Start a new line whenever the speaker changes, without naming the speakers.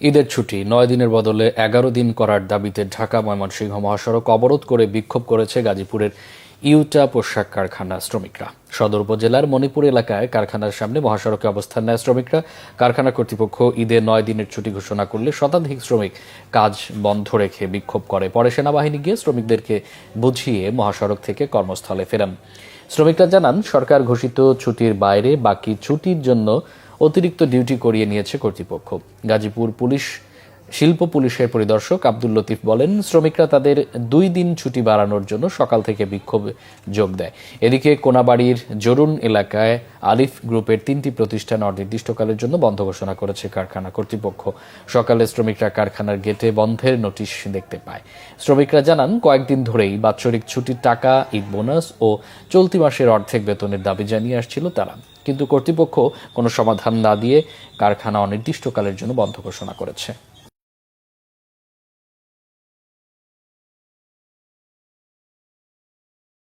ঈদের ছুটি ৯ দিনের বদলে ১১ দিন করার দাবিতে ঢাকা ময়মনসিংহ মহাসড়ক অবরোধ করে বিক্ষোভ করেছে গাজীপুরের ইউটা পোশাক কারখানা শ্রমিকরা। সদর উপজেলার মণিপুর এলাকায় কারখানার সামনে মহাসড়কে অবস্থান নেয় শ্রমিকরা। কারখানা কর্তৃপক্ষ ঈদে ৯ দিনের ছুটি ঘোষণা করলে শতাধিক শ্রমিক কাজ বন্ধ রেখে বিক্ষোভ করে। পরে সেনাবাহিনী গিয়ে শ্রমিকদেরকে বুঝিয়ে মহাসড়ক থেকে কর্মস্থলে ফেরান। শ্রমিকরা জানান, সরকার ঘোষিত ছুটির বাইরে বাকি ছুটির জন্য অতিরিক্ত ডিউটি করিয়ে নিয়েছে কর্তৃপক্ষ। গাজীপুর শিল্প পুলিশের পরিদর্শক আব্দুল লতিফ বলেন, শ্রমিকরা তাদের ২ দিন ছুটি বাড়ানোর জন্য সকাল থেকে বিক্ষোভে যোগ দেয়। এদিকে কোনাবাড়ির জরুন এলাকায় আলিফ গ্রুপের ৩টি প্রতিষ্ঠান অনির্দিষ্টকালের জন্য বন্ধ ঘোষণা করেছে কারখানা কর্তৃপক্ষ। সকালে শ্রমিকরা কারখানার গেটে বন্ধের নোটিশ দেখতে পায়। শ্রমিকরা জানান, কয়েকদিন ধরেই বাৎসরিক ছুটির টাকা, ঈদ বোনাস ও চলতি মাসের অর্ধেক বেতনের দাবি জানিয়ে আসছিল তারা, কিন্তু কর্তৃপক্ষ কোনো সমাধান না দিয়ে কারখানা অনির্দিষ্টকালের জন্য বন্ধ ঘোষণা করেছে।